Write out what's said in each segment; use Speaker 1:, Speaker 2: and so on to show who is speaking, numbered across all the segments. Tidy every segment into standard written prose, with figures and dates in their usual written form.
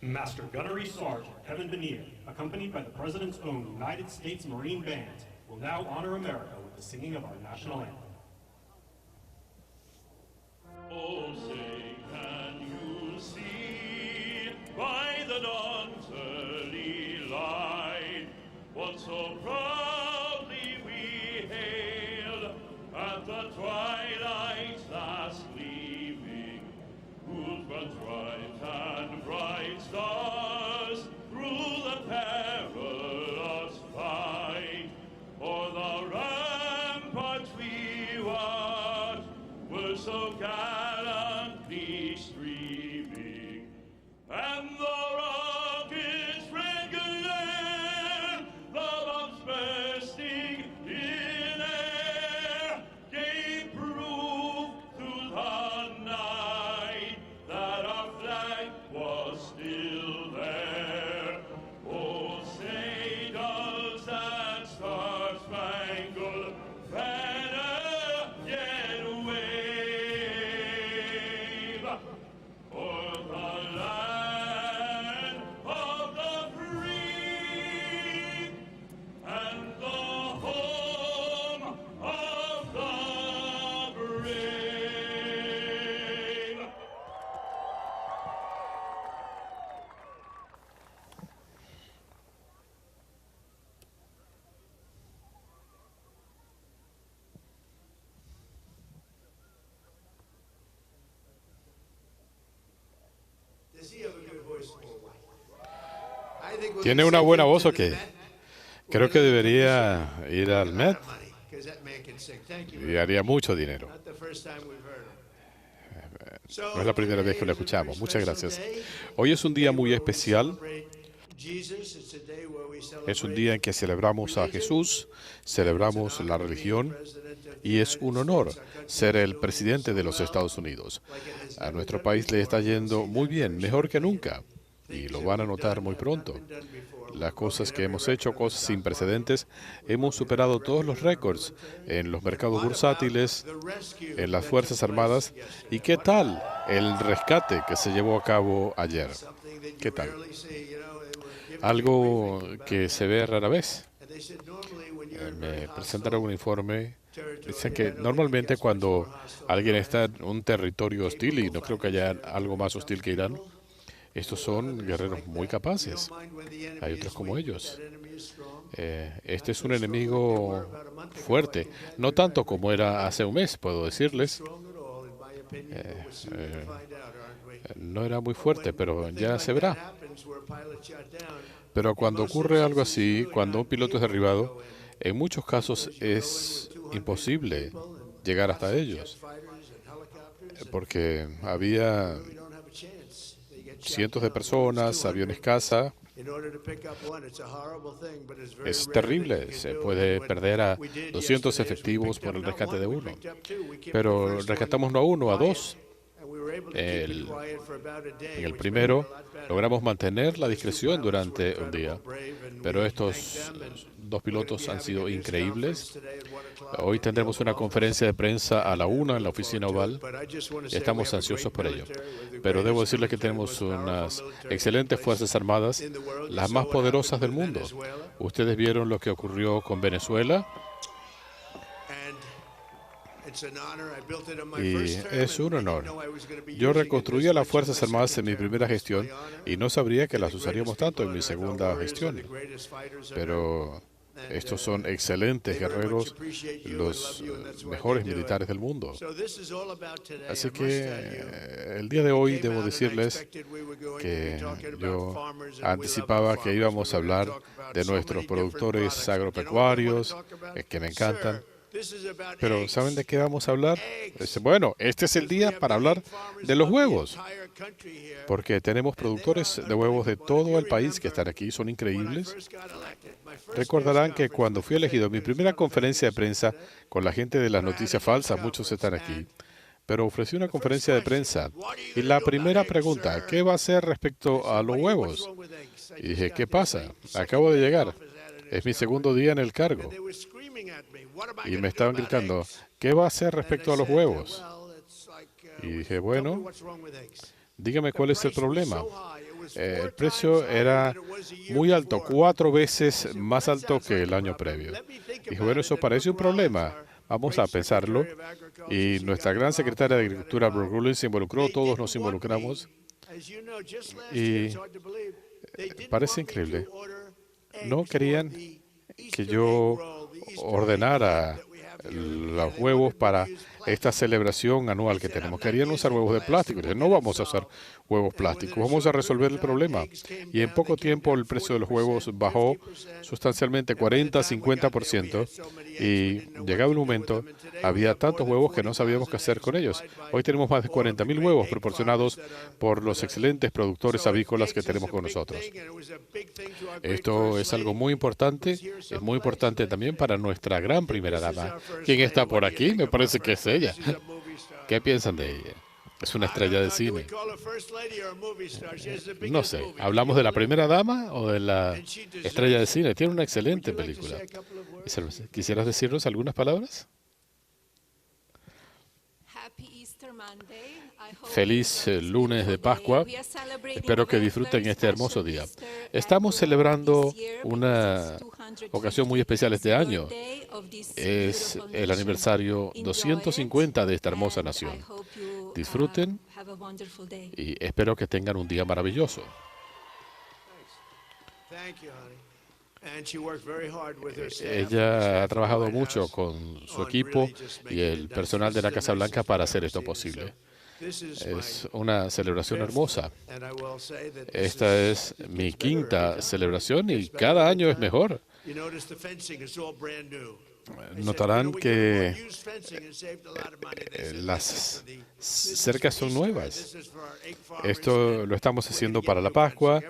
Speaker 1: Master Gunnery Sergeant Kevin Bonilla, accompanied by the President's own United States Marine Band, will now honor America with the singing of our national anthem.
Speaker 2: Oh, say, can you see by the dawn's early light what so proudly we hailed at the twilight's last gleaming, whose runs bright and bright stars through the perilous fight, o'er the ramparts we watched were so gallantly streaming, and the rockets regular, the bombs bursting in air, gave proof through the night that our flag was still there. Oh, say does that star-spangled banner yet wave o'er the land of the free and the home of the brave?
Speaker 3: ¿Tiene una buena voz o qué? Creo que debería ir al Met y haría mucho dinero. No es la primera vez que lo escuchamos. Muchas gracias. Hoy es un día muy especial. Es un día en que celebramos a Jesús, celebramos la religión y es un honor ser el presidente de los Estados Unidos. A nuestro país le está yendo muy bien, mejor que nunca, y lo van a notar muy pronto. Las cosas que hemos hecho, cosas sin precedentes, hemos superado todos los récords en los mercados bursátiles, en las Fuerzas Armadas. ¿Y qué tal el rescate que se llevó a cabo ayer? ¿Qué tal? Algo que se ve rara vez. Me presentaron un informe. Dicen que normalmente cuando alguien está en un territorio hostil, y no creo que haya algo más hostil que Irán, estos son guerreros muy capaces. Hay otros como ellos. Este es un enemigo fuerte. No tanto como era hace un mes, puedo decirles. No era muy fuerte, pero ya se verá. Pero cuando ocurre algo así, cuando un piloto es derribado, en muchos casos es imposible llegar hasta ellos, porque había cientos de personas, aviones caza. Es terrible, se puede perder a 200 efectivos por el rescate de uno. Pero rescatamos no a uno, a dos. En el primero logramos mantener la discreción durante un día, pero estos dos pilotos han sido increíbles. Hoy tendremos una conferencia de prensa a la 1 en la oficina oval. Estamos ansiosos por ello. Pero debo decirles que tenemos unas excelentes Fuerzas Armadas, las más poderosas del mundo. Ustedes vieron lo que ocurrió con Venezuela. Y es un honor. Yo reconstruí a las Fuerzas Armadas en mi primera gestión y no sabría que las usaríamos tanto en mi segunda gestión. Pero estos son excelentes guerreros, los mejores militares del mundo. Así que el día de hoy debo decirles que yo anticipaba que íbamos a hablar de nuestros productores agropecuarios, que me encantan. Pero ¿saben de qué vamos a hablar? Bueno, este es el día para hablar de los huevos, porque tenemos productores de huevos de todo el país que están aquí, son increíbles. Recordarán que cuando fui elegido, mi primera conferencia de prensa con la gente de las noticias falsas, muchos están aquí, pero ofrecí una conferencia de prensa y la primera pregunta, ¿qué va a hacer respecto a los huevos? Y dije, ¿qué pasa? Acabo de llegar, es mi segundo día en el cargo. Y me estaban gritando, ¿qué va a hacer respecto a los huevos? Y dije, bueno, Dígame cuál es el problema. El precio era muy alto, 4 veces más alto que el año previo. Dije, bueno, eso parece un problema. Vamos a pensarlo. Y nuestra gran secretaria de Agricultura, Brooke Rowley, se involucró, todos nos involucramos. Y parece increíble. No querían que yo ordenara los huevos para esta celebración anual que tenemos. Querían usar huevos de plástico. Dije, no vamos a usar huevos plásticos, vamos a resolver el problema. Y en poco tiempo el precio de los huevos bajó sustancialmente 40-50%. Y llegado el momento, había tantos huevos que no sabíamos qué hacer con ellos. Hoy tenemos más de 40.000 huevos proporcionados por los excelentes productores avícolas que tenemos con nosotros. Esto es algo muy importante. Es muy importante también para nuestra gran primera dama. ¿Quién está por aquí? Me parece que es ella. ¿Qué piensan de ella? Es una estrella de cine. No sé, ¿hablamos de la primera dama o de la estrella de cine? Tiene una excelente película. ¿Quisieras decirnos algunas palabras? Feliz lunes de Pascua. Espero que disfruten este hermoso día. Estamos celebrando una ocasión muy especial este año. Es el aniversario 250 de esta hermosa nación. Disfruten y espero que tengan un día maravilloso. Ella ha trabajado mucho con su equipo y el personal de la Casa Blanca para hacer esto posible. Es una celebración hermosa. Esta es mi quinta celebración y cada año es mejor. Notarán que las cercas son nuevas. Esto lo estamos haciendo para la Pascua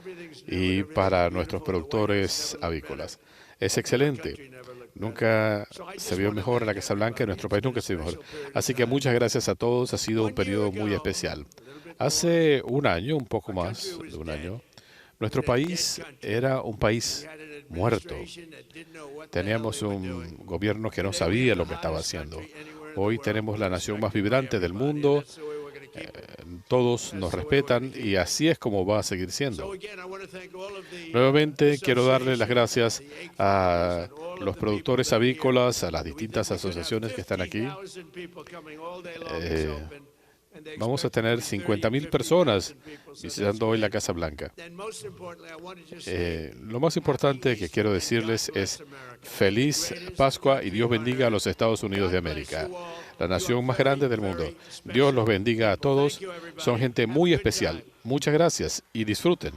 Speaker 3: y para nuestros productores avícolas. Es excelente. Nunca se vio mejor en la Casa Blanca, en nuestro país nunca se vio mejor. Así que muchas gracias a todos. Ha sido un periodo muy especial. Hace un año, un poco más de un año, nuestro país era un país muerto. Teníamos un gobierno que no sabía lo que estaba haciendo. Hoy tenemos la nación más vibrante del mundo. Todos nos respetan y así es como va a seguir siendo. Nuevamente quiero darle las gracias a los productores avícolas, a las distintas asociaciones que están aquí. Vamos a tener 50.000 personas visitando hoy la Casa Blanca. Lo más importante que quiero decirles es feliz Pascua y Dios bendiga a los Estados Unidos de América, la nación más grande del mundo. Dios los bendiga a todos. Son gente muy especial. Muchas gracias y disfruten.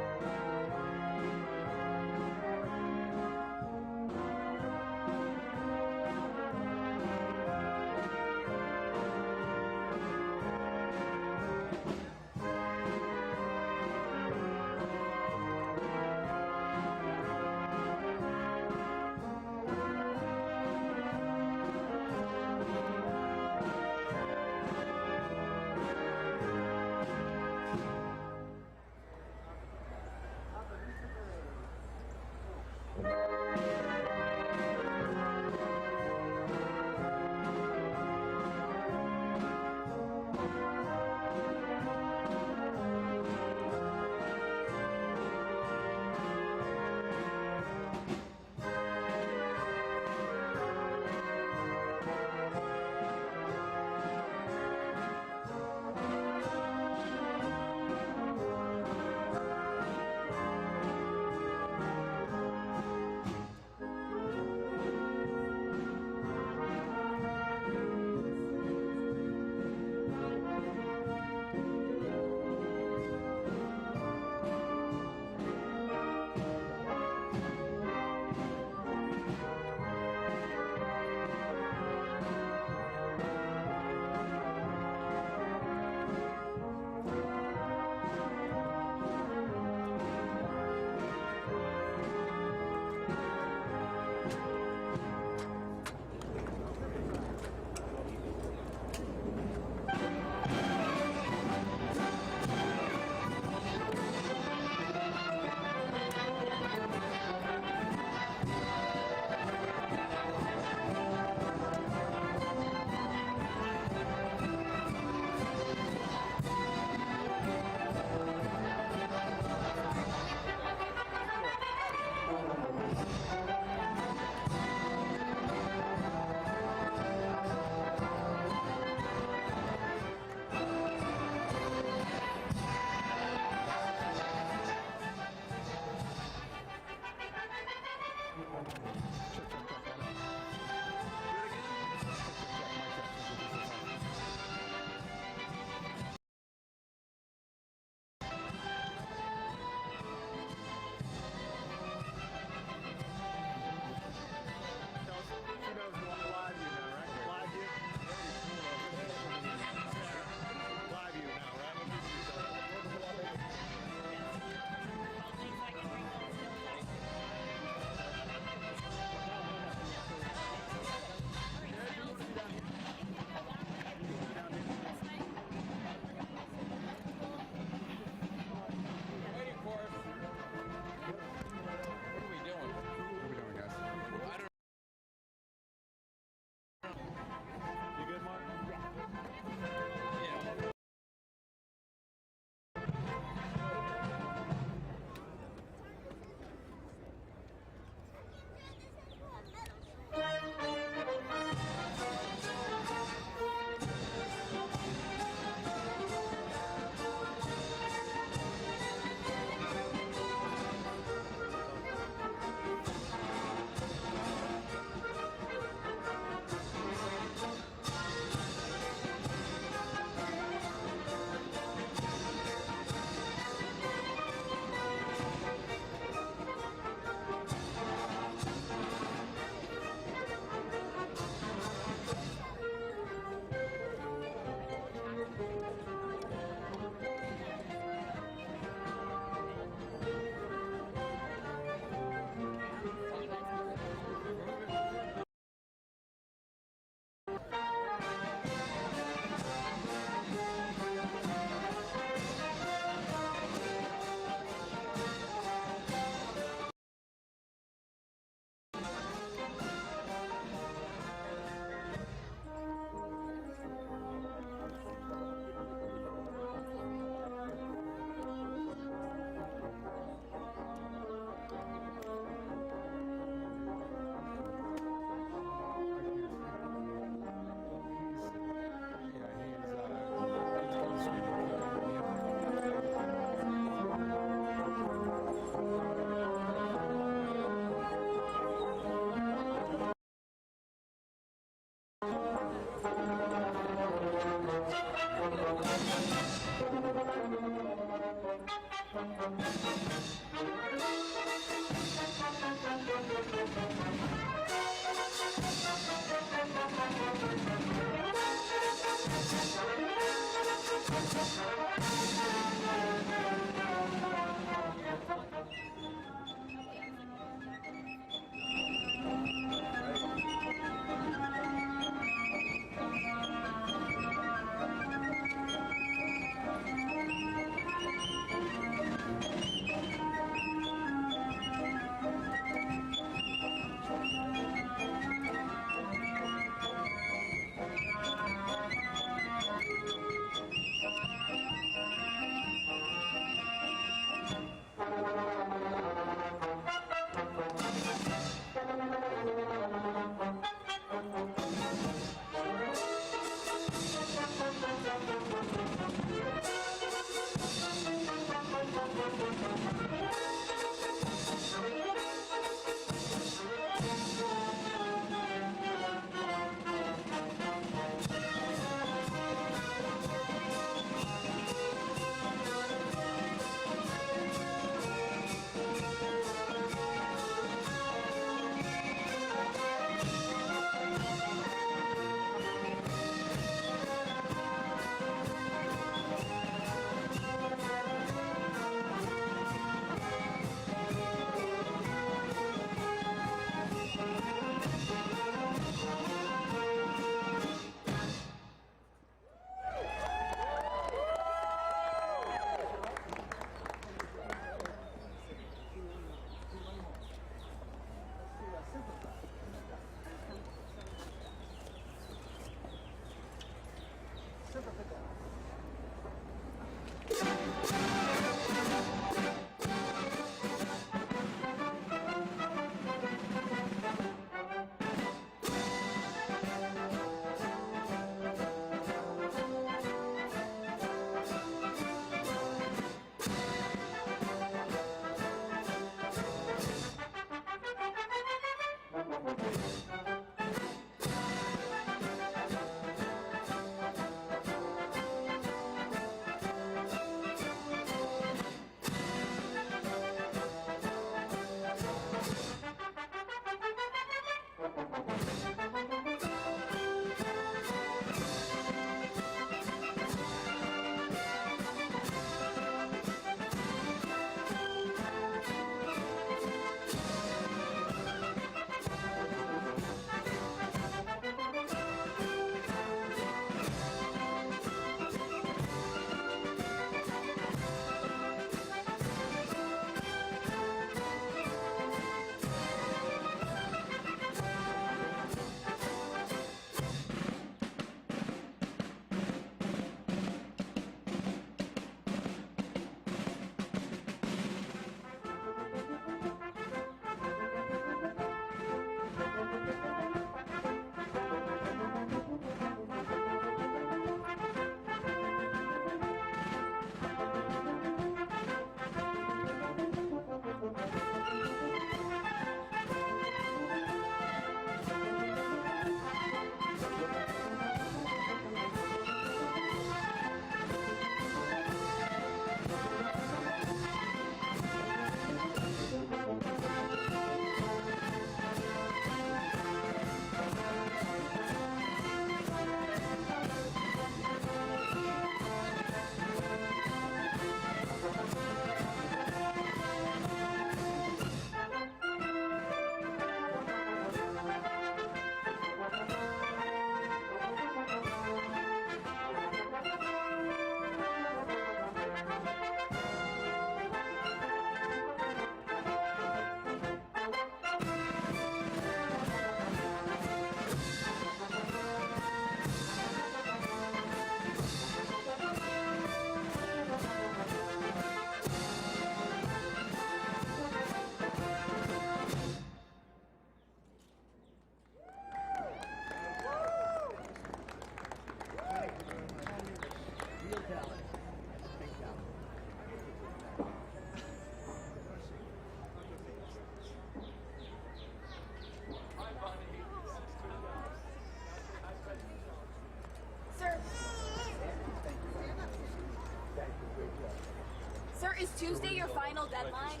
Speaker 4: Tuesday your final deadline?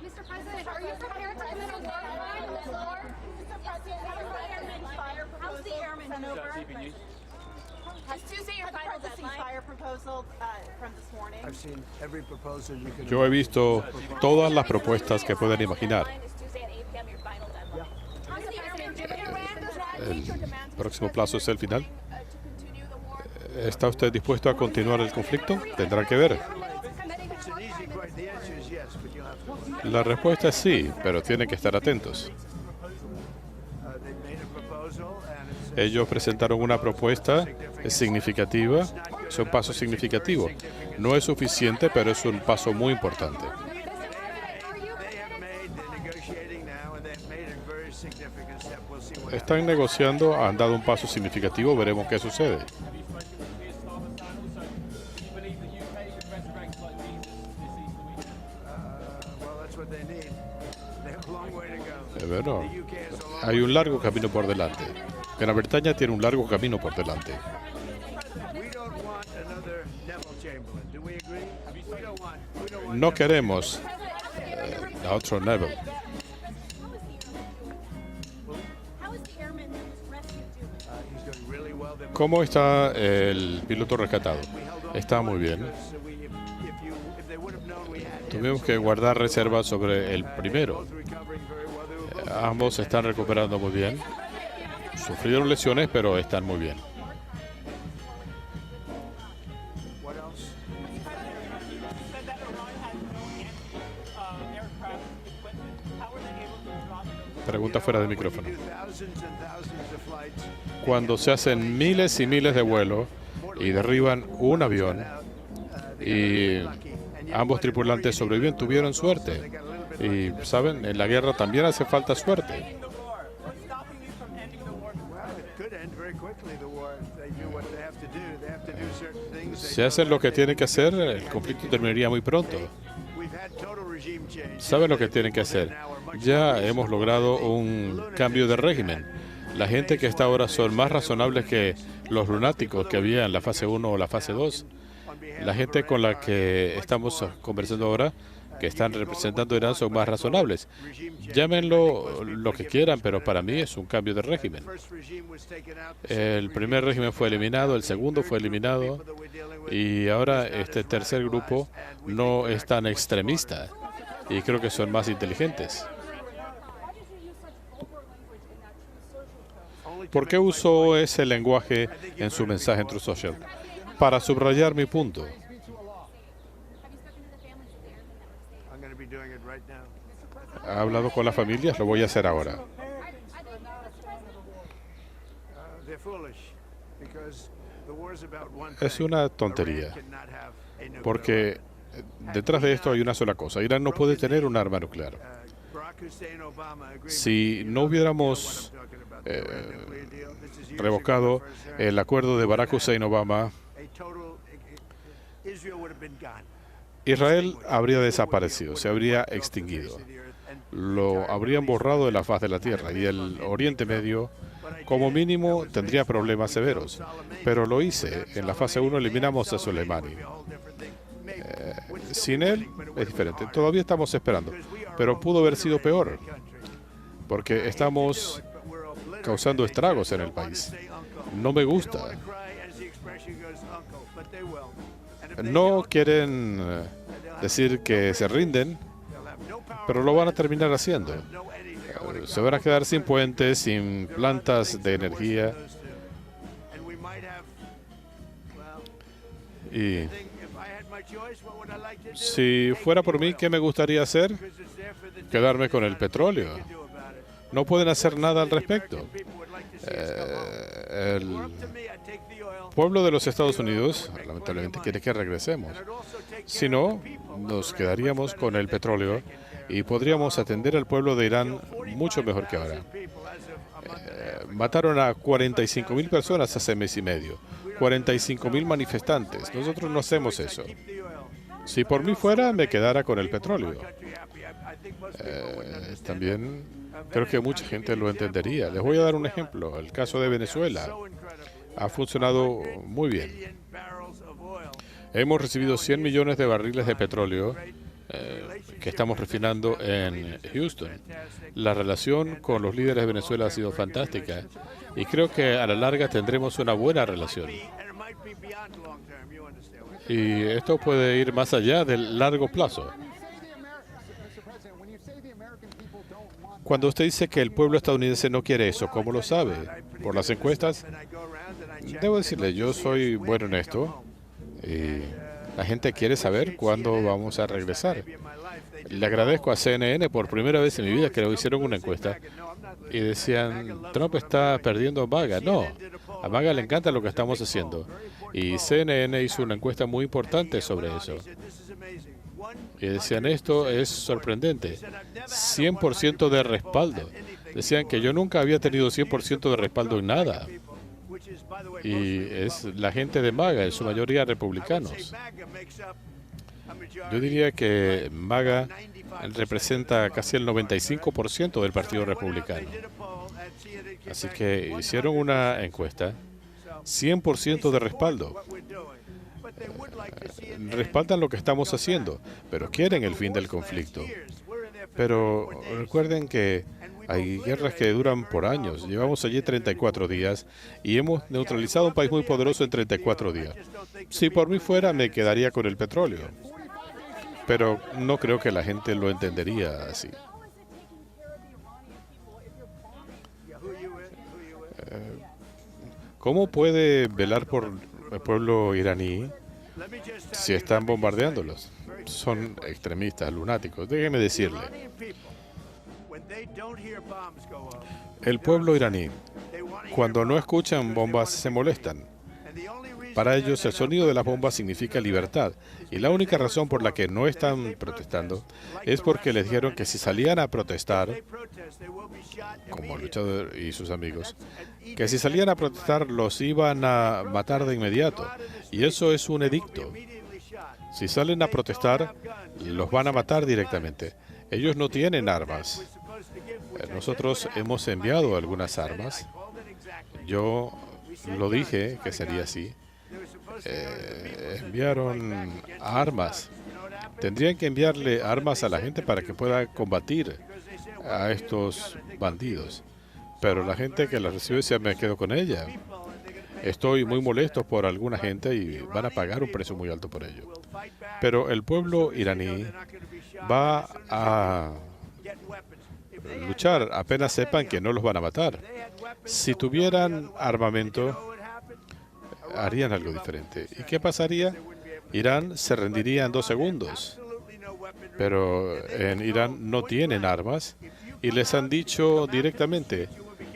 Speaker 5: Mr. President, are you prepared to commit a deadline on the floor? Mr. President, how's the airman sent over?
Speaker 4: Is Tuesday your final deadline?
Speaker 5: Fire proposal from this morning.
Speaker 6: I've seen every proposal you can.
Speaker 3: Yo he visto todas las propuestas que pueden imaginar.
Speaker 4: Is Tuesday at 8 p.m. your final deadline?
Speaker 5: How's the airman doing? Iran does not meet your demands.
Speaker 3: El próximo plazo es el final.
Speaker 4: To continue the war?
Speaker 3: ¿Está usted dispuesto a continuar el conflicto? Tendrá que ver.
Speaker 6: It's an easy question. The answer is yes, but you'll have to.
Speaker 3: La respuesta es sí, pero tienen que estar atentos.
Speaker 6: They made a proposal and it's
Speaker 3: Ellos presentaron una propuesta significativa, es un paso significativo. No es suficiente, pero es un paso muy importante.
Speaker 6: they have made, they're negotiating now, and they've made a very significant step. We'll see what happens.
Speaker 3: Están negociando, han dado un paso significativo, veremos qué sucede.
Speaker 6: Well, that's what they need. They have a long way to go.
Speaker 3: Bueno,
Speaker 6: The UK has a long
Speaker 3: hay un largo camino por delante. Gran Bretaña tiene un largo camino por delante.
Speaker 6: We don't want another Neville Chamberlain. Do we agree? We don't want
Speaker 3: No queremos a otro Neville.
Speaker 5: How is the airman that was rescued doing?
Speaker 6: he's doing really well. They're
Speaker 3: ¿Cómo está el piloto rescatado? Está muy bien.
Speaker 6: so if they would have known we had him,
Speaker 3: Tuvimos que guardar reservas sobre el primero.
Speaker 6: both recovering very well. They were both
Speaker 3: Ambos se están recuperando muy bien. Sufrieron lesiones, pero están muy bien.
Speaker 6: what else?
Speaker 7: Said that Iran has no aircraft equipment. How are they able to drop those?
Speaker 3: Pregunta fuera de micrófono.
Speaker 6: Do thousands and thousands of flights.
Speaker 3: Cuando se hacen miles y miles de vuelos y derriban un avión y ambos tripulantes sobreviven, tuvieron suerte. Y, ¿saben? En la guerra también hace falta suerte.
Speaker 7: What's stopping you from ending the war?
Speaker 6: Well, it could end very quickly. The war. If they do what they have to do. They have to do certain things.
Speaker 3: Si hacen lo que tienen que hacer, el conflicto terminaría muy pronto.
Speaker 6: We've had total regime change.
Speaker 3: ¿Saben lo que tienen que hacer? Ya hemos logrado un cambio de régimen. La gente que está ahora son más razonables que los lunáticos que había en la fase 1 o la fase 2. La gente con la que estamos conversando ahora, que están representando Irán, son más razonables. Llámenlo lo que quieran, pero para mí es un cambio de régimen.
Speaker 6: First regime was taken out.
Speaker 3: El primer régimen fue eliminado, el segundo fue eliminado, y ahora este tercer grupo no es tan extremista, y creo que son más inteligentes. ¿Por qué usó ese lenguaje en su mensaje en True Social? Para subrayar mi punto.
Speaker 6: I'm going to be doing it right now.
Speaker 3: ¿Ha hablado con las familias? Lo voy a hacer ahora.
Speaker 6: They're foolish because the war is about one
Speaker 3: Es
Speaker 6: thing.
Speaker 3: una tontería,
Speaker 6: Iran cannot have a nuclear
Speaker 3: porque detrás de esto hay una sola cosa. Irán no puede tener un arma nuclear.
Speaker 6: Barack Hussein Obama agreement.
Speaker 3: Si no hubiéramos
Speaker 6: Talking about the Iran nuclear deal. This is years
Speaker 3: revocado
Speaker 6: ago, first
Speaker 3: el acuerdo de Barack Hussein Obama,
Speaker 6: a total Israel would have been gone.
Speaker 3: Israel habría desaparecido, se habría extinguido. Lo habrían borrado de la faz de la tierra y el Oriente Medio, como mínimo, tendría problemas severos. Pero lo hice. En la fase 1 eliminamos a Soleimani. Sin él es diferente. Todavía estamos esperando. Pero pudo haber sido peor, porque estamos causando estragos en el país. No me gusta. No quieren decir que se rinden, pero lo van a terminar haciendo. Se van a quedar sin puentes, sin plantas de energía. Y si fuera por mí, ¿qué me gustaría hacer? Quedarme con el petróleo. No pueden hacer nada al respecto. El pueblo de los Estados Unidos, lamentablemente, quiere que regresemos. Si no, nos quedaríamos con el petróleo y podríamos atender al pueblo de Irán mucho mejor que ahora. Mataron a 45.000 personas hace mes y medio. 45.000 manifestantes. Nosotros no hacemos eso. Si por mí fuera, me quedara con el petróleo. También creo que mucha gente lo entendería. Les voy a dar un ejemplo. El caso de Venezuela ha funcionado muy bien. Hemos recibido 100 millones de barriles de petróleo que estamos refinando en Houston. La relación con los líderes de Venezuela ha sido fantástica y creo que a la larga tendremos una buena relación. Y esto puede ir más allá del largo plazo. Cuando usted dice que el pueblo estadounidense no quiere eso, ¿cómo lo sabe? ¿Por las encuestas? Debo decirle, yo soy bueno en esto. Y la gente quiere saber cuándo vamos a regresar. Le agradezco a CNN, por primera vez en mi vida creo que hicieron una encuesta y decían, Trump está perdiendo a MAGA. No, a MAGA le encanta lo que estamos haciendo. Y CNN hizo una encuesta muy importante sobre eso. Y decían, esto es sorprendente. 100% de respaldo. Decían que yo nunca había tenido 100% de respaldo en nada. Y es la gente de MAGA, en su mayoría republicanos. Yo diría que MAGA representa casi el 95% del Partido Republicano. Así que hicieron una encuesta, 100% de respaldo. Respaldan lo que estamos haciendo, pero quieren el fin del conflicto. Pero recuerden que hay guerras que duran por años. Llevamos allí 34 días y hemos neutralizado un país muy poderoso en 34 días. Si por mí fuera, me quedaría con el petróleo. Pero no creo que la gente lo entendería así. ¿Cómo puede velar por el pueblo iraní si están bombardeándolos? Son extremistas, lunáticos. Déjeme decirle. El pueblo iraní, cuando no escuchan bombas, se molestan. Para ellos, el sonido de las bombas significa libertad. Y la única razón por la que no están protestando es porque les dijeron que si salían a protestar, como el luchador y sus amigos, que si salían a protestar los iban a matar de inmediato. Y eso es un edicto. Si salen a protestar, los van a matar directamente. Ellos no tienen armas. Nosotros hemos enviado algunas armas. Yo lo dije que sería así. Enviaron armas. Tendrían que enviarle armas a la gente para que pueda combatir a estos bandidos. Pero la gente que las recibe se me quedó con ella. Estoy muy molesto por alguna gente y van a pagar un precio muy alto por ello. Pero el pueblo iraní va a luchar apenas sepan que no los van a matar. Si tuvieran armamento, harían algo diferente. ¿Y qué pasaría? Irán se rendiría en 2 segundos. Pero en Irán no tienen armas y les han dicho directamente,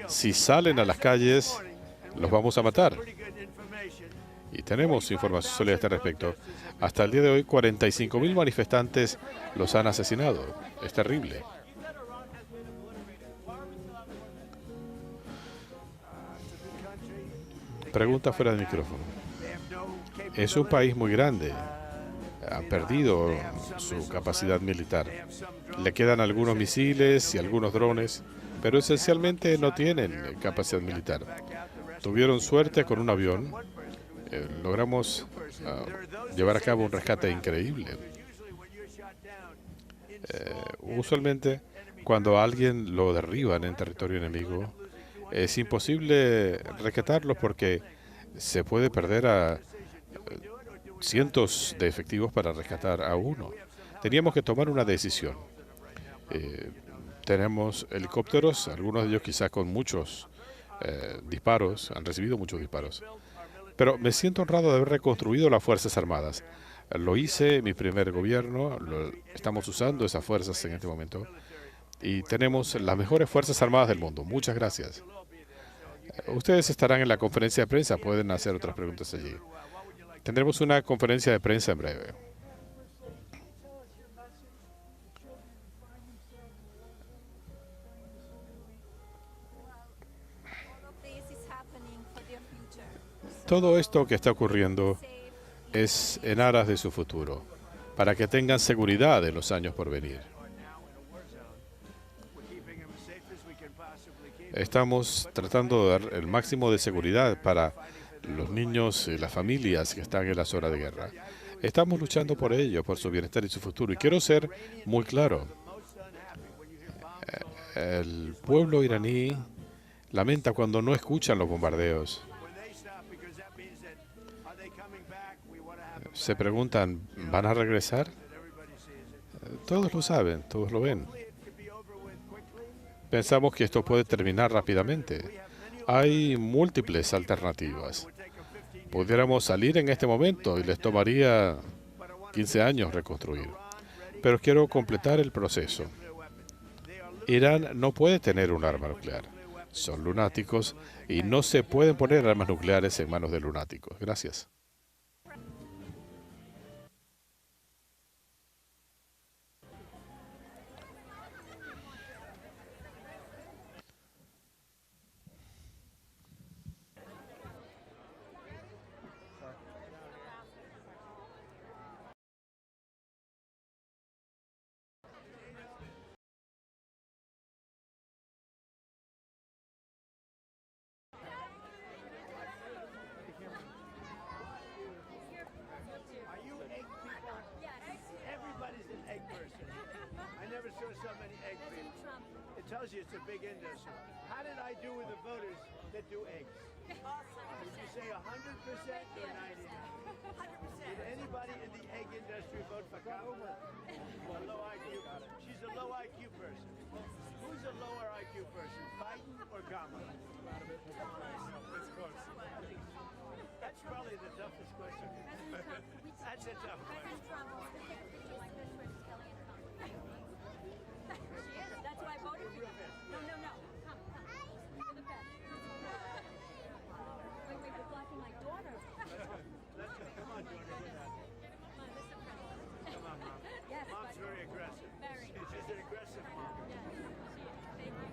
Speaker 3: si salen a las calles, los vamos a matar. Y tenemos información sobre este respecto. Hasta el día de hoy, 45.000 manifestantes los han asesinado. Es terrible. Pregunta fuera del micrófono. Es un país muy grande. Han perdido su capacidad militar. Le quedan algunos misiles y algunos drones, pero esencialmente no tienen capacidad militar. Tuvieron suerte con un avión. Logramos llevar a cabo un rescate increíble. Usualmente, cuando a alguien lo derriban en territorio enemigo, es imposible rescatarlos porque se puede perder a cientos de efectivos para rescatar a uno. Teníamos que tomar una decisión. Tenemos helicópteros, algunos de ellos quizás con muchos disparos, han recibido muchos disparos. Pero me siento honrado de haber reconstruido las Fuerzas Armadas. Lo hice en mi primer gobierno, estamos usando esas fuerzas en este momento y tenemos las mejores Fuerzas Armadas del mundo. Muchas gracias. Ustedes estarán en la conferencia de prensa, pueden hacer otras preguntas allí. Tendremos una conferencia de prensa en breve. Todo esto que está ocurriendo es en aras de su futuro, para que tengan seguridad en los años por venir. Estamos tratando de dar el máximo de seguridad para los niños y las familias que están en la zona de guerra. Estamos luchando por ello, por su bienestar y su futuro. Y quiero ser muy claro. El pueblo iraní lamenta cuando no escuchan los bombardeos. Se preguntan, ¿van a regresar? Todos lo saben, todos lo ven. Pensamos que esto puede terminar rápidamente. Hay múltiples alternativas. Pudiéramos salir en este momento y les tomaría 15 años reconstruir. Pero quiero completar el proceso. Irán no puede tener un arma nuclear. Son lunáticos y no se pueden poner armas nucleares en manos de lunáticos. Gracias.
Speaker 6: Tells you it's a big industry. How did I do with the voters that do eggs? Awesome. Did you say 100% or 99? 100%. Did anybody in the egg industry vote for Kamala? A low IQ. She's a low IQ person. Who's a lower IQ person, Biden or Kamala? It's close. That's probably the toughest question. That's a tough question.
Speaker 4: That's why I voted for you. No. Come. You're the best. Wait, you're blocking my daughter.
Speaker 6: Come on, daughter. Come on, Mom.
Speaker 4: Yes,
Speaker 6: Mom's very aggressive.
Speaker 4: Very.
Speaker 6: She's an aggressive mom.
Speaker 4: Yes, she is. Thank you.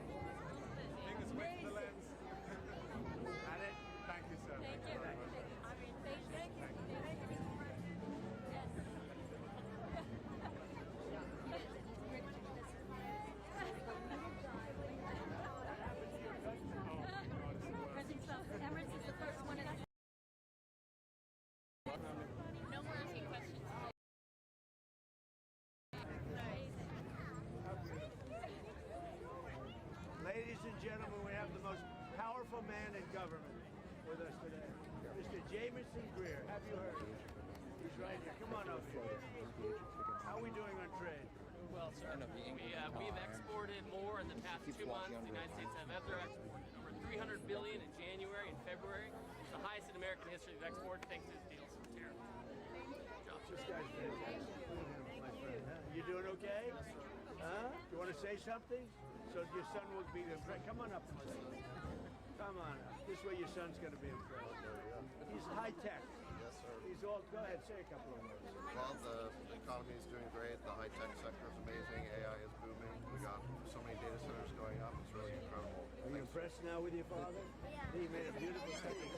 Speaker 6: Got it?
Speaker 2: Thank you, sir.
Speaker 4: Thank you. Thank you.
Speaker 6: Ladies and gentlemen, we have the most powerful man in government with us today, Mr. Jamison Greer. Have you heard of him? He's right here. Come on over here. How are we doing on trade?
Speaker 8: Well, sir, we've exported more in the past 2 months. The United States have ever exported over $300 billion in January and February. It's the highest in American history of export, thanks to this deal. So here.
Speaker 6: This guy's fantastic. My friend. Huh? You doing okay? Huh? You want to say something? So your son will be impressed. Come on up and say it. Come on up. This way your son's going to be impressed. He's high tech.
Speaker 9: Yes, sir.
Speaker 6: He's all. Go ahead, say a couple of words.
Speaker 9: Well, the economy is doing great. The high-tech sector is amazing. AI is booming. We got so many data centers going up. It's really incredible.
Speaker 6: Are you impressed now with your father? Yeah. He made a beautiful second.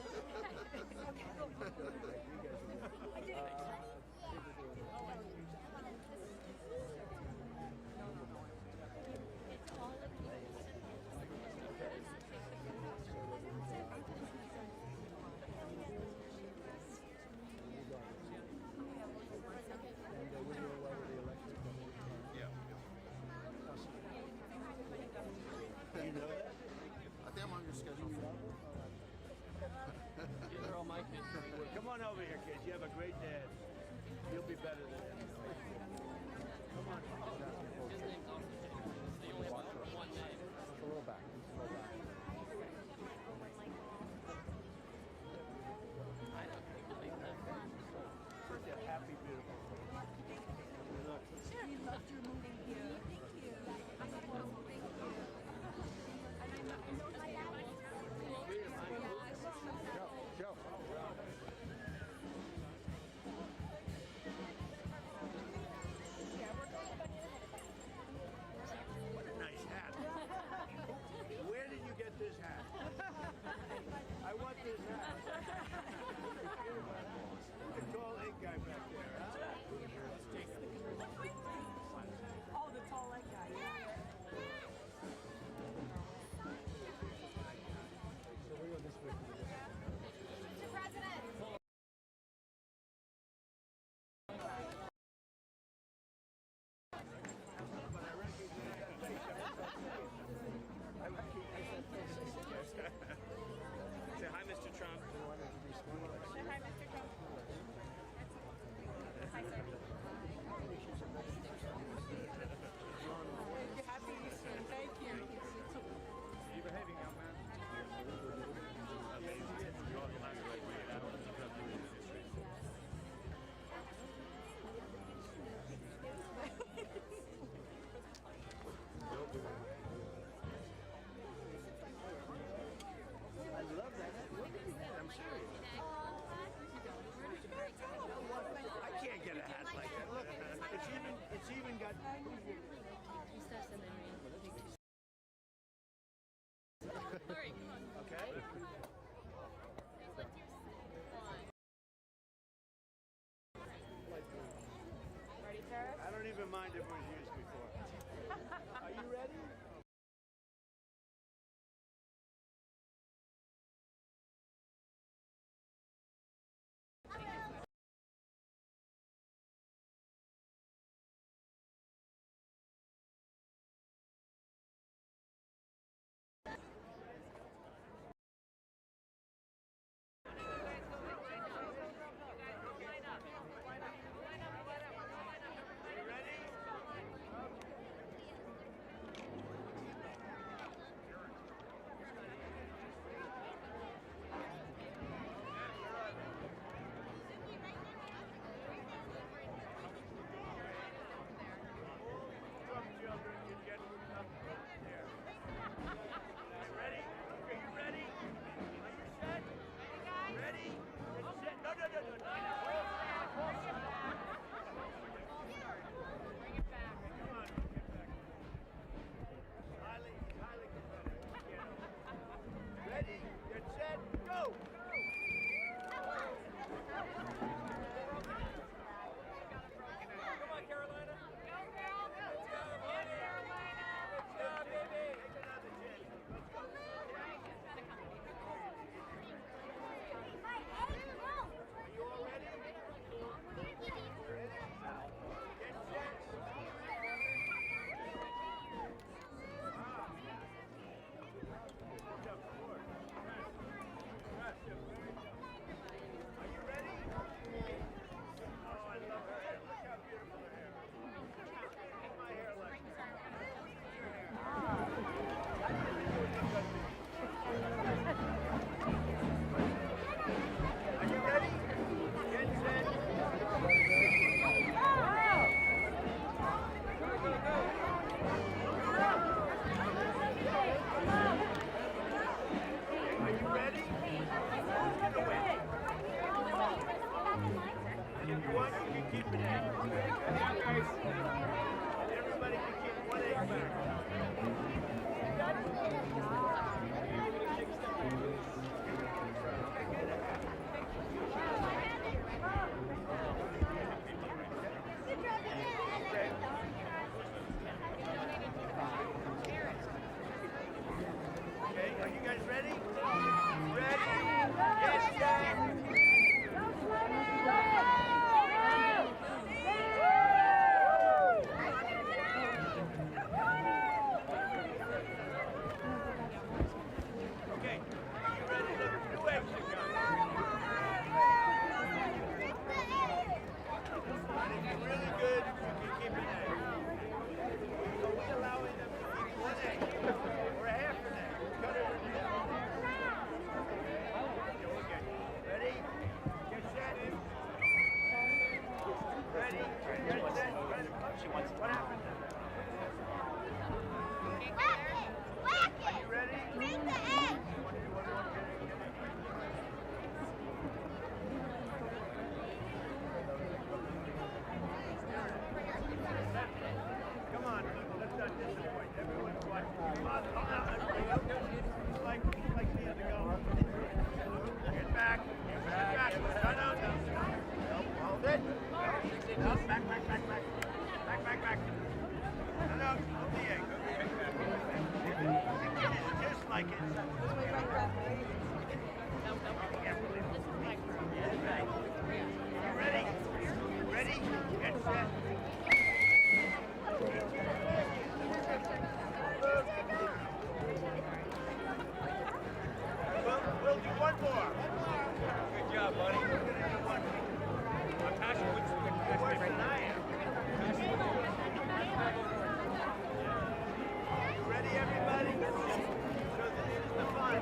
Speaker 6: You know that?
Speaker 9: I think I'm on your schedule for
Speaker 8: These are all my kids.
Speaker 6: Come on over here, kids. You have a great dad. You'll be better than him. I don't even mind if it was used before. Are you ready? Ready, everybody? So this is the fun.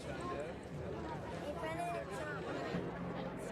Speaker 6: son there.
Speaker 5: Hey, President Trump.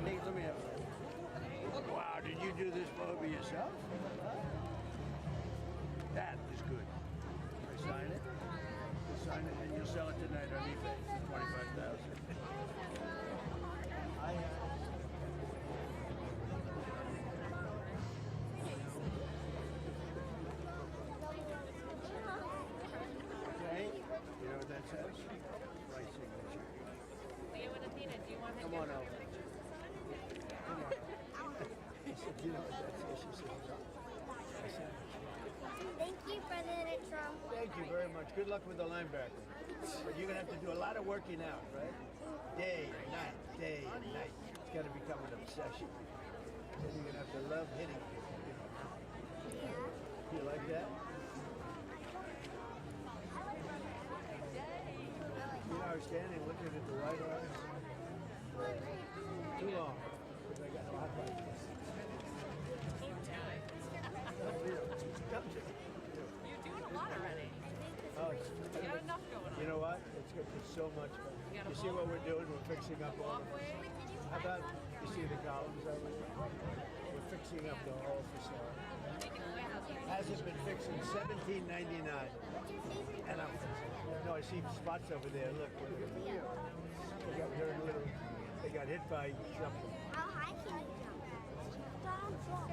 Speaker 6: Hey, let me have a wow, did you do this over yourself? That is good. I sign it. You sign it and you'll sell it tonight on eBay for $25,000. Okay, you know what that says? Right signature.
Speaker 4: Leo and Athena, do you want to
Speaker 6: Come on over. Come on. He said, you know what that says? She said, I said,
Speaker 5: Thank you, President Trump.
Speaker 6: thank you very much. Good luck with the linebacker. But you're going to have to do a lot of working out, right? Day and night, day and night. It's got to become an obsession. Then you're going to have to love hitting. You like that? You know, I was standing looking at the White House. Too long. Because I got a lot like this.
Speaker 4: You're doing a lot already.
Speaker 6: Oh,
Speaker 4: You got enough going on.
Speaker 6: you know what? It's so much fun. You see what we're doing? We're fixing up all of this. How about, you see the columns over there? We're fixing up the whole facade. Hasn't been fixed since 1799. And I'm, no, I see spots over there. Look. They got hit by something.
Speaker 5: How high can you jump? Donald Trump.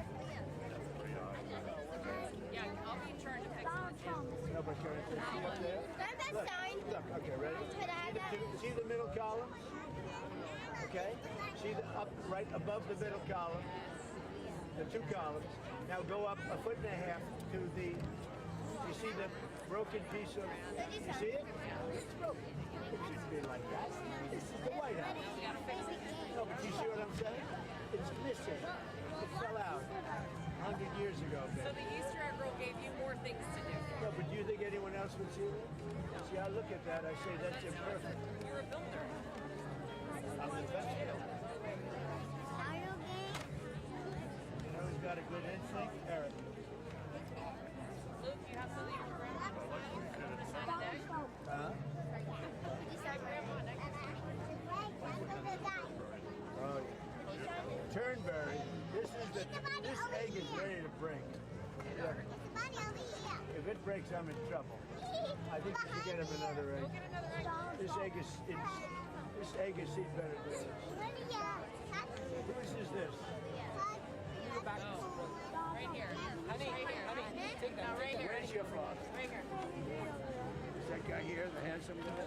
Speaker 4: Yeah, I'll be in charge of fixing
Speaker 5: Donald Trump.
Speaker 6: No, but can I see up there?
Speaker 5: That's that
Speaker 6: Look,
Speaker 5: sign.
Speaker 6: look, okay, ready? See the middle column? Okay? See the up right above the middle column? The two columns. Now go up a foot and a half to the, you see the broken piece of, you see it? It's broken. It should be like that. This is the White House. No, but you see what I'm saying? It's missing. It fell out 100 years ago,
Speaker 4: So
Speaker 6: baby.
Speaker 4: the Easter egg girl gave you more things to do.
Speaker 6: No, but do you think anyone else would see that? See, I look at that, I say that's imperfect.
Speaker 4: You're a builder.
Speaker 6: I'm an investor.
Speaker 5: Mario game.
Speaker 6: You know who's got a good instinct? Eric.
Speaker 4: Luke, you have something you want to sign
Speaker 5: Donald
Speaker 4: today?
Speaker 5: Trump.
Speaker 6: Huh?
Speaker 5: Did you sign Grandma next
Speaker 6: Oh, yeah. Turnberry. This egg is ready to break. Look, if it breaks, I'm in trouble. I think you should get him another egg.
Speaker 4: Go get another egg.
Speaker 6: This egg is seen better than this. Whose is this?
Speaker 4: Right here. Honey, right here. Honey, take that. No, right here.
Speaker 6: Where's your father?
Speaker 4: Right here.
Speaker 6: Is that guy here, the handsome guy?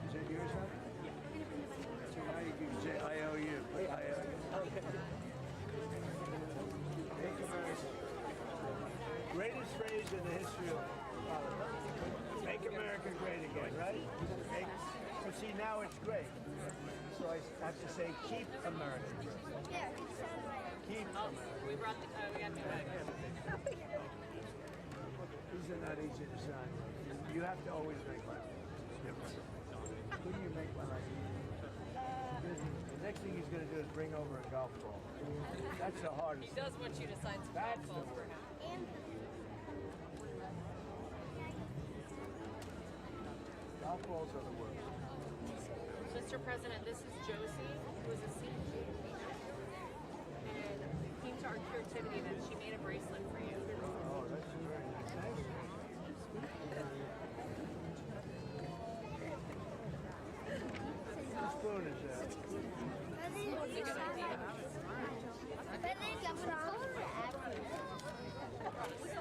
Speaker 6: Is that yours, huh? So now you can say, I owe you. I owe you. Okay. Make America. Greatest phrase in the history of politics. Make America great again, right? But see, now it's great. So I have to say, keep America great. Keep America.
Speaker 4: We brought the, we got new eggs.
Speaker 6: These are not easy to sign. You have to always make one different. Who do you make one like? The next thing he's going to do is bring over a golf ball. That's the hardest.
Speaker 4: He does want you to sign some golf balls for him.
Speaker 6: Golf balls are the worst.
Speaker 4: Mr. President, this is Josie, who is a CPA, and came to our creativity that she made a bracelet for you.
Speaker 6: Oh, that's very nice.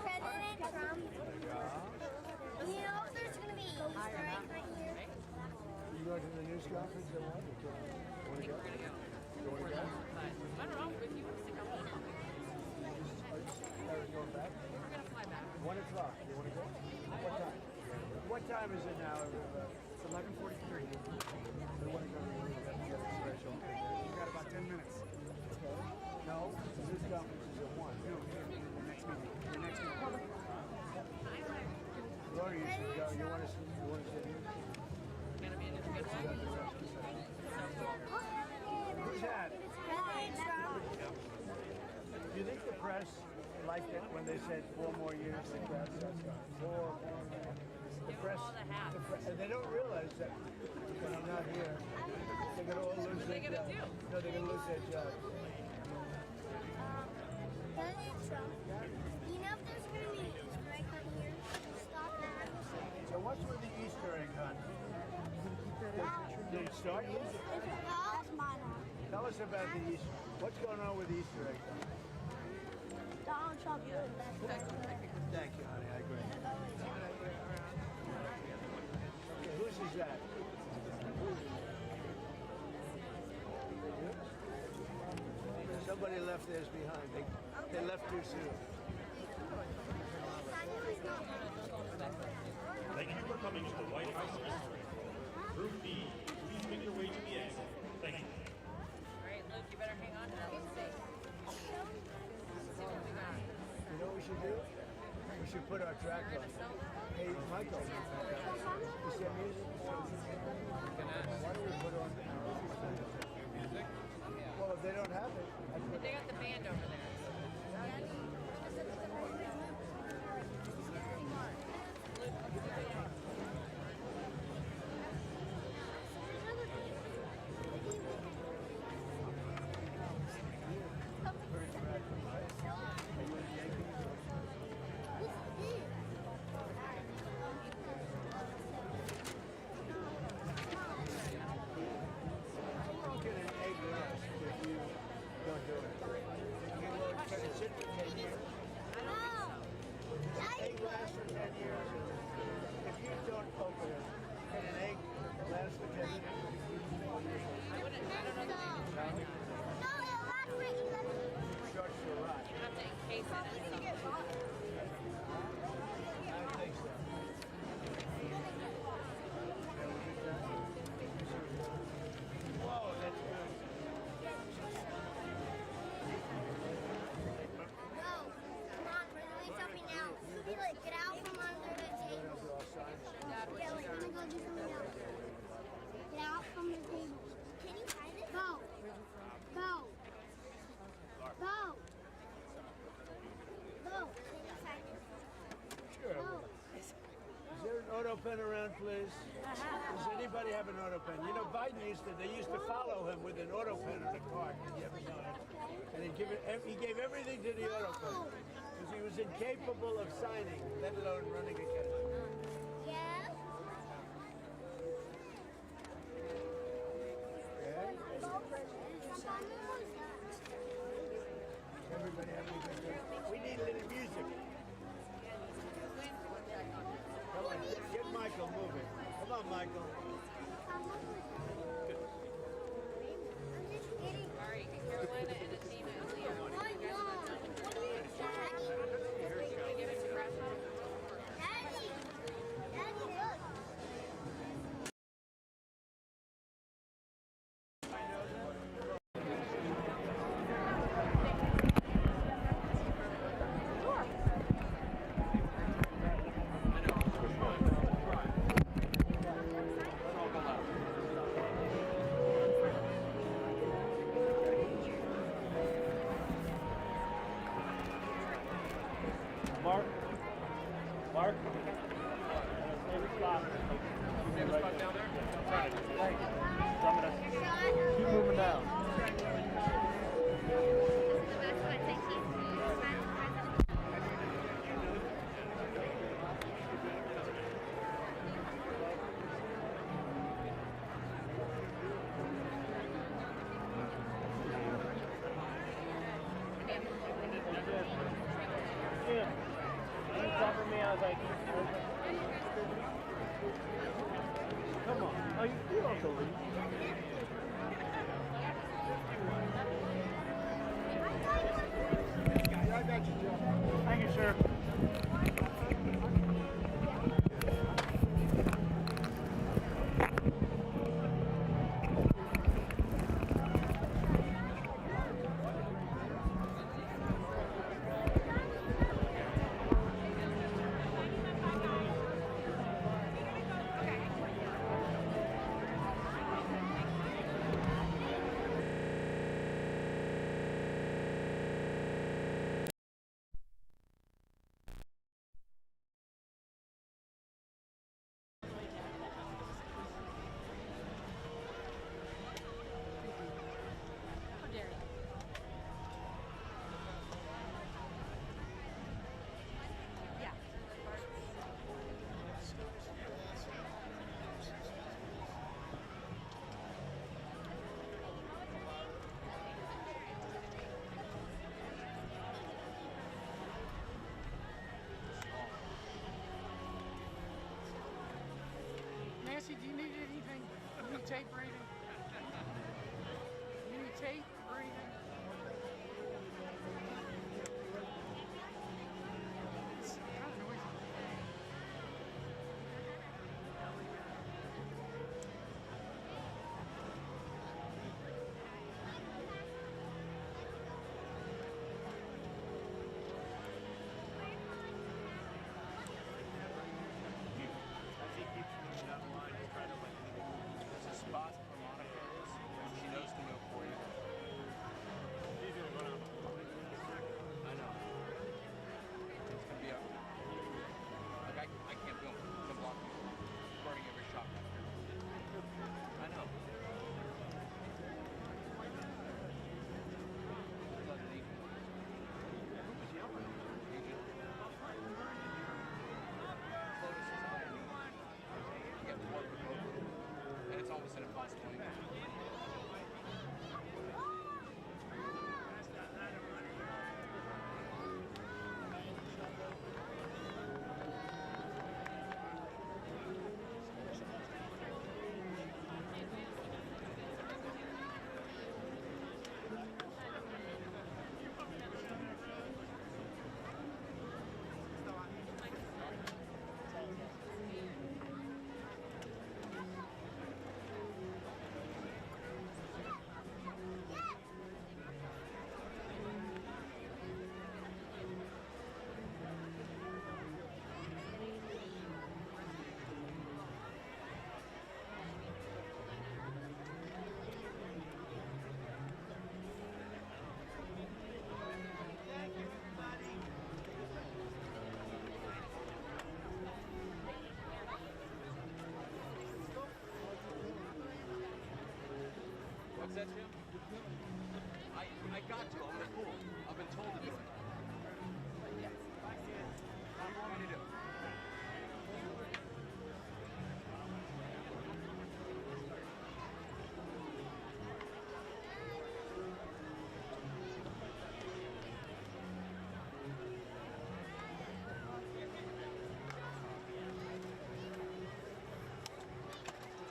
Speaker 5: President Trump. You know if there's going to be Easter egg right here?
Speaker 6: You go to the news conference or what?
Speaker 8: I think we're going to go. But I don't know if you want to stick around.
Speaker 6: Going back?
Speaker 8: We're going to fly back.
Speaker 6: 1 o'clock. You want to go? What time? What time is it now? It's 11:43. We want to go to the special. We've got about 10 minutes. Okay. No, the news conference is at 1. No, the next meeting. The next meeting. Laura, you should go. You want to sit here?
Speaker 8: Going to be in a good one.
Speaker 6: Who's that?
Speaker 5: President Trump.
Speaker 6: Do you think the press liked it when they said 4 more years? The press, that's gone. 4 more. The press, and they don't realize that when I'm not here, they're going to all lose their job. No, they're going to lose their job.
Speaker 5: President Trump. You know if there's going to be an Easter egg right here? Stop that.
Speaker 6: So what's with the Easter egg hunt? Did it start yet?
Speaker 5: That's mine.
Speaker 6: Tell us about the Easter. What's going on with the Easter egg hunt?
Speaker 5: Donald Trump is the best president.
Speaker 6: Thank you, honey. I agree. Okay, whose is that? Somebody left theirs behind. They left too soon.
Speaker 1: Thank you for coming to the White House Easter egg. Group B, please make your way to the exit. Thank you.
Speaker 8: All right, Luke, you better hang on to that. Let's see. Let's see what we got.
Speaker 6: You know what we should do? We should put our track on. Hey, Michael, is there music? Why don't we put on music? Well, if they don't have it, I put
Speaker 8: They got the band over there.
Speaker 6: Auto pen around, please. Does anybody have an auto pen? You know, Biden they used to follow him with an auto pen in the car. Did you ever know that? And he gave everything to the auto pen because he was incapable of signing, let alone running again.
Speaker 5: Yeah?
Speaker 6: Okay? Everybody having a good day? We need a little music. Come on, get Michael moving. Come on, Michael.
Speaker 8: All right, Carolina and Athena and Leo. You guys are not done with your day. You want to give it to Grandpa?
Speaker 5: Daddy! Daddy, look!
Speaker 7: Mark? Save a spot.
Speaker 8: Save a spot down there?
Speaker 7: Right. Thanks. Keep moving down.
Speaker 6: parental leave. I got you, Joe. Thank you, sir.
Speaker 10: Nancy, do you need anything? You need tape reading? You need tape reading? It's kind of noisy.
Speaker 11: What's that, Jim? I got to. I'm in the pool. I've been told to do it. Yes. What do you want me to do?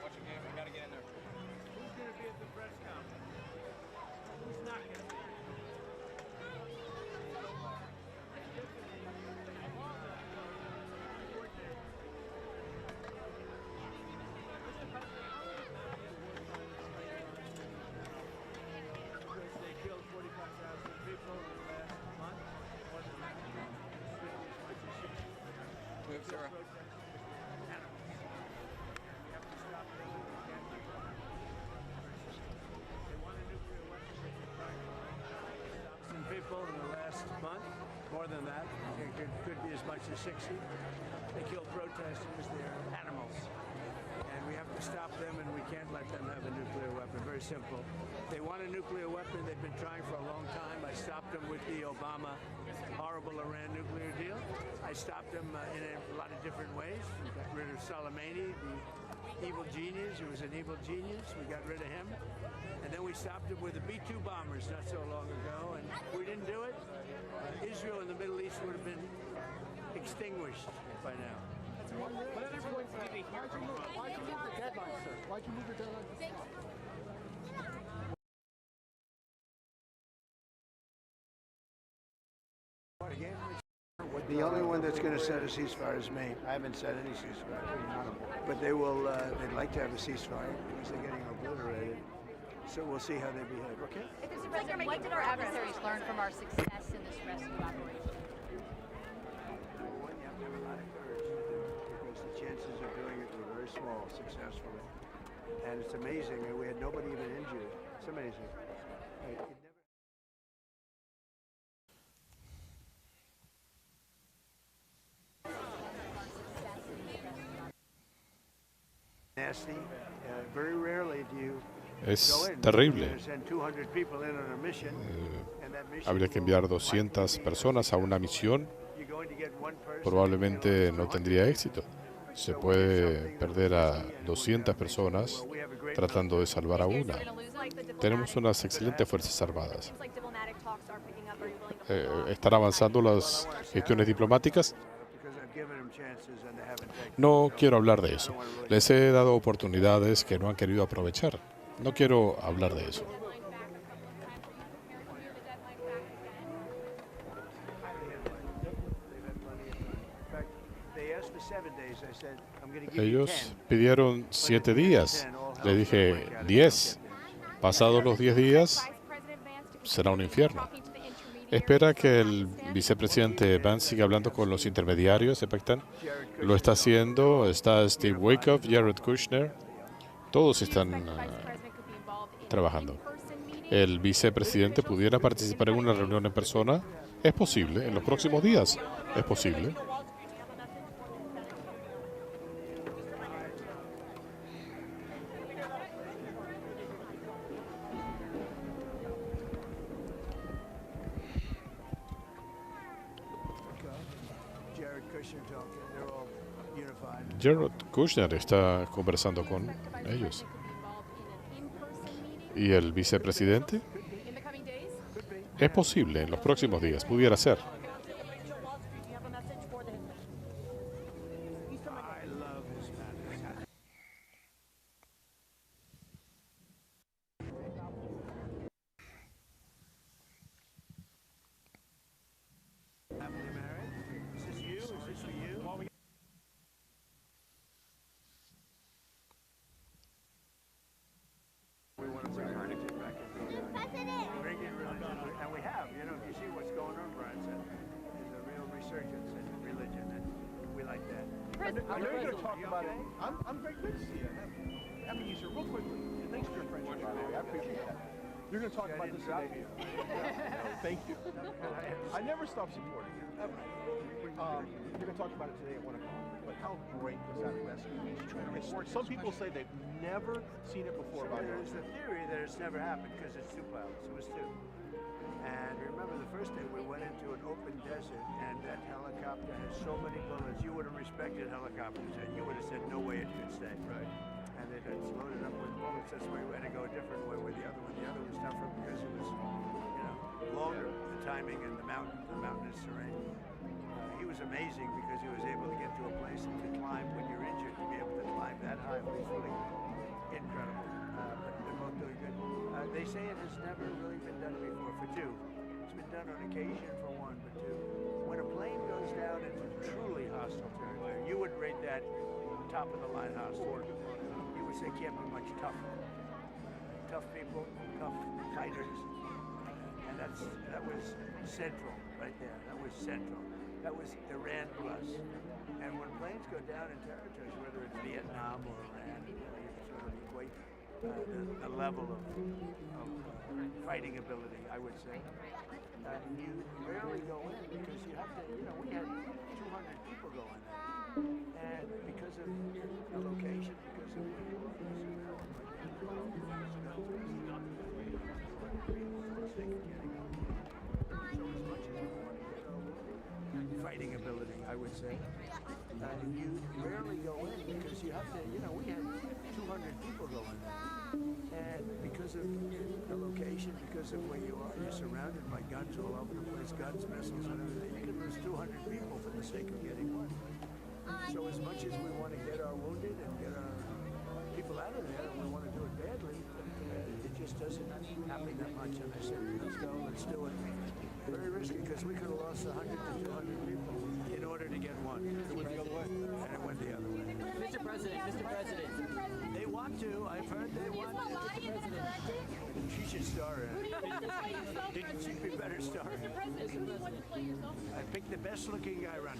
Speaker 11: Watch your game. I gotta get in there.
Speaker 6: Who's going to be at the press conference? Who's not going to be? They killed 45,000 people in the last month. More than that.
Speaker 11: We have Sarah. People in the last month, more than that, it could be as much as 60. They kill protesters, they're animals. And we have to stop them, and we can't let them have a nuclear weapon. Very simple. They want a nuclear weapon. They've been trying for a long time. I stopped them with the Obama horrible Iran nuclear deal. I stopped them in a lot of different ways. We got rid of Soleimani, the evil genius. He was an evil genius. We got rid of him. And then we stopped him with the B-2 bombers not so long ago. And we didn't do it. Israel and the Middle East would have been extinguished by now.
Speaker 10: What other points did they hear from?
Speaker 6: Why'd you move the deadline, sir? The only one that's going to set a ceasefire is Maine. I haven't set any ceasefire, but they will. They'd like to have a ceasefire because they're getting obliterated. So we'll see how they behave. Okay.
Speaker 5: Mr. President, what did our adversaries learn from our success in this rescue operation?
Speaker 6: One, you have to have a lot of courage to do it because the chances of doing it were very small successfully. And it's amazing. We had nobody even injured. It's amazing. Nasty. Very rarely do you
Speaker 3: Es terrible. Habría que enviar 200 personas a una misión. Probablemente no tendría éxito. Se puede perder a 200 personas tratando de salvar a una. Tenemos unas excelentes fuerzas armadas. ¿Están avanzando las gestiones diplomáticas? No quiero hablar de eso. Les he dado oportunidades que no han querido aprovechar. No quiero hablar de eso. Ellos pidieron 7 días. Le dije 10. Pasados los 10 días, será un infierno. Espera que el vicepresidente Vance siga hablando con los intermediarios de Pactan. Lo está haciendo. Está Steve Waycroft, Jared Kushner. Todos están trabajando. ¿El vicepresidente pudiera participar en una reunión en persona? Es posible. En los próximos días es posible. Jared Kushner está conversando con ellos. ¿Y el vicepresidente? Es posible, en los próximos días, pudiera ser.
Speaker 12: I know you're going to talk about it. I'm very good to see you. Happy Easter. Real quickly, thanks for your friendship, by the way. I appreciate that. You're going to talk about this today. Thank you. I never stop supporting you, ever. You're going to talk about it today at 1 o'clock. But how great was that rescue? Some people say they've never seen it before.
Speaker 6: There's the theory that it's never happened because it's 2 pilots. It was 2. And remember the first day we went into an open desert and that helicopter had so many bullets, you would have respected helicopters and you would have said no way it could stay. Right. And it had loaded up with bullets. That's why we had to go a different way with the other one. The other was tougher because it was, longer, the timing and the mountainous terrain. He was amazing because he was able to get to a place and to climb when you're injured, to be able to climb that high was really incredible. But they're both doing good. They say it has never really been done before for 2. It's been done on occasion for 1, but 2. When a plane goes down into truly hostile territory, you would rate that top of the line hostile. You would say can't be much tougher. Tough people, tough fighters, and that was central right there. That was central. That was Iran plus. And when planes go down in territories, whether it's Vietnam or Iran, you sort of equate the level of fighting ability, I would say. You rarely go in because you have to, we had 200 people go in there. And because of the location, because of fighting ability, I would say. You rarely go in because you have to, we had 200 people go in there. And because of the location, because of where you are, you're surrounded by guns all over the place, guns, missiles, and everything. You can lose 200 people for the sake of getting one. So as much as we want to get our wounded and get our people out of there,
Speaker 11: let's do it. Very risky because we could have lost 100 to 200 people in order to get one. It went the other way. And it went the other way.
Speaker 7: Mr. President.
Speaker 11: They want to. I've heard they want to. She should star in it. She'd be better starring. I picked the best looking guy around.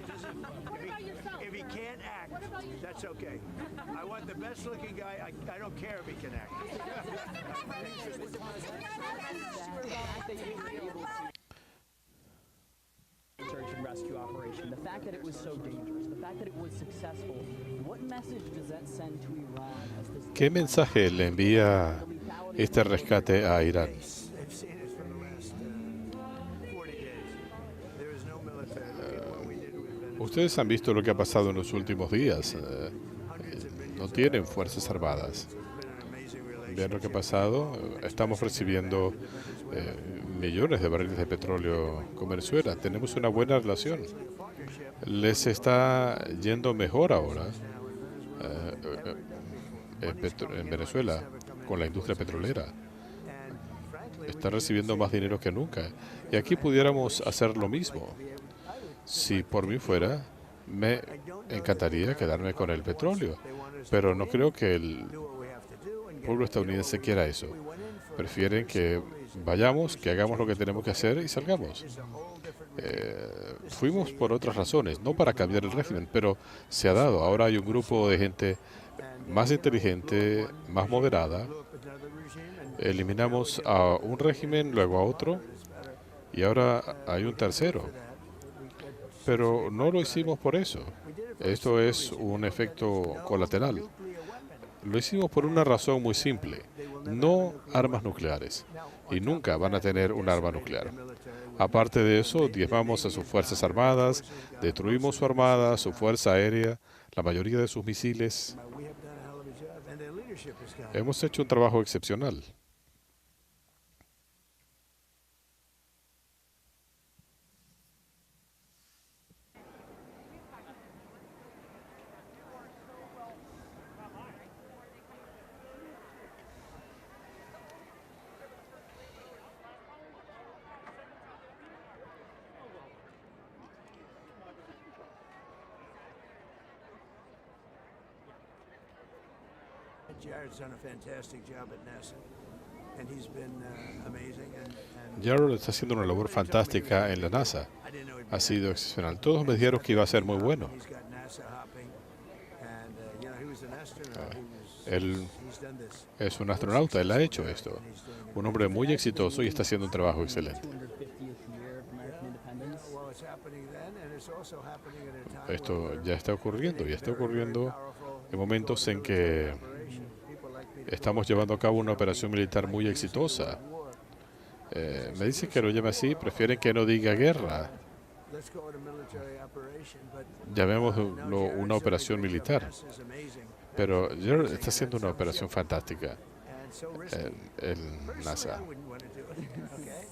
Speaker 11: If he can't act, that's okay. I want the best looking guy. I don't care if he can act.
Speaker 7: Search and rescue operation, the fact that it was so dangerous, the fact that it was successful, what message does that send to Iran as this?
Speaker 3: ¿Qué mensaje le envía este rescate a Irán? Ustedes han visto lo que ha pasado en los últimos días. No tienen fuerzas armadas. Vean lo que ha pasado. Estamos recibiendo millones de barriles de petróleo con Venezuela. Tenemos una buena relación. Les está yendo mejor ahora en Venezuela con la industria petrolera. Está recibiendo más dinero que nunca. Y aquí pudiéramos hacer lo mismo. Si por mí fuera, me encantaría quedarme con el petróleo, pero no creo que el pueblo estadounidense quiera eso. Prefieren que vayamos, que hagamos lo que tenemos que hacer y salgamos. Fuimos por otras razones, no para cambiar el régimen, pero se ha dado. Ahora hay un grupo de gente más inteligente, más moderada. Eliminamos a un régimen, luego a otro, y ahora hay un tercero. Pero no lo hicimos por eso. Esto es un efecto colateral. Lo hicimos por una razón muy simple. No armas nucleares. Y nunca van a tener un arma nuclear. Aparte de eso, diezmamos a sus fuerzas armadas, destruimos su armada, su fuerza aérea, la mayoría de sus misiles. Hemos hecho un trabajo excepcional.
Speaker 11: Jared's done a fantastic job at NASA, and he's been amazing.
Speaker 3: Jared está haciendo una labor fantástica en la NASA. Ha sido excepcional. Todos me dijeron que iba a ser muy bueno. Él es un astronauta, él ha hecho esto. Un hombre muy exitoso y está haciendo un trabajo excelente. Esto ya está ocurriendo y está ocurriendo en momentos en que estamos llevando a cabo una operación militar muy exitosa. Me dicen que lo llame así, prefieren que no diga guerra. Llamémoslo una operación militar. Pero Jared está haciendo una operación fantástica en NASA.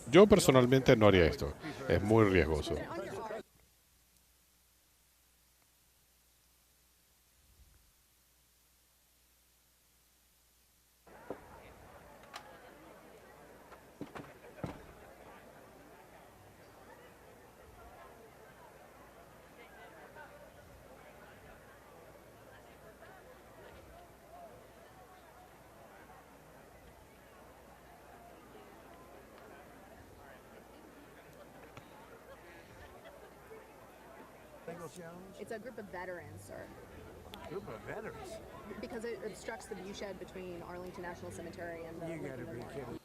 Speaker 3: Yo personalmente no haría esto. Es muy riesgoso.
Speaker 13: It's a group of veterans, sir.
Speaker 11: Group of veterans?
Speaker 13: Because it obstructs the viewshed between Arlington National Cemetery and the
Speaker 11: You gotta be kidding.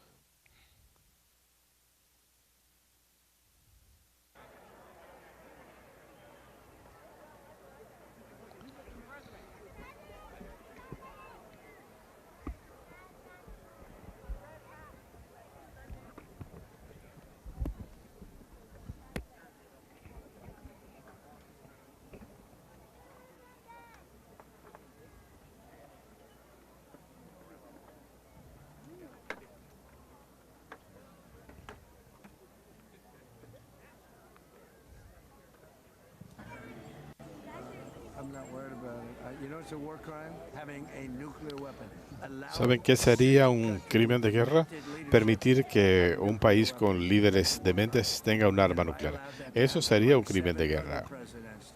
Speaker 3: ¿Saben qué sería un crimen de guerra? Permitir que un país con líderes dementes tenga un arma nuclear. Eso sería un crimen de guerra.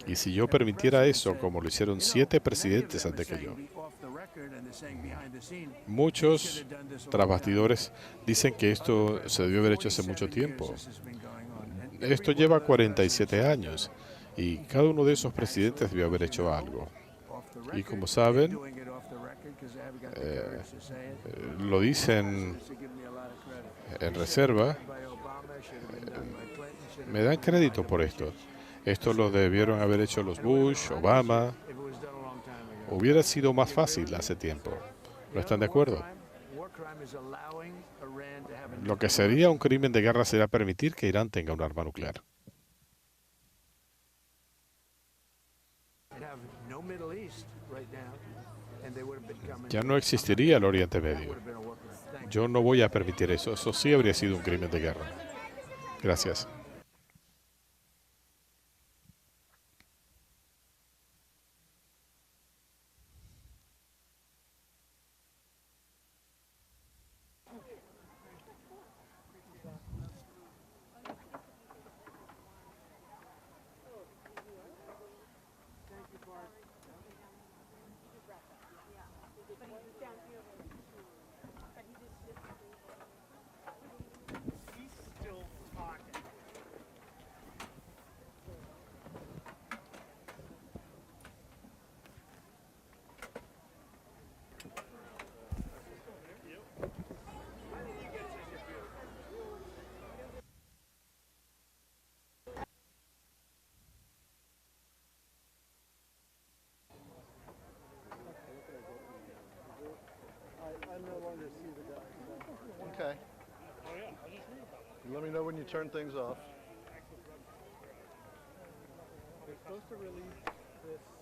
Speaker 3: Y si yo permitiera eso, como lo hicieron 7 presidentes antes que yo, muchos tras bastidores dicen que esto se debió haber hecho hace mucho tiempo. Esto lleva 47 años y cada uno de esos presidentes debió haber hecho algo. Y como saben, lo dicen en reserva, me dan crédito por esto. Esto lo debieron haber hecho los Bush, Obama. Hubiera sido más fácil hace tiempo. ¿No están de acuerdo? Lo que sería un crimen de guerra sería permitir que Irán tenga un arma nuclear. Ya no existiría el Oriente Medio. Yo no voy a permitir eso. Eso sí habría sido un crimen de guerra. Gracias.
Speaker 9: Okay. Let me know when you turn things off.
Speaker 12: They're supposed to release this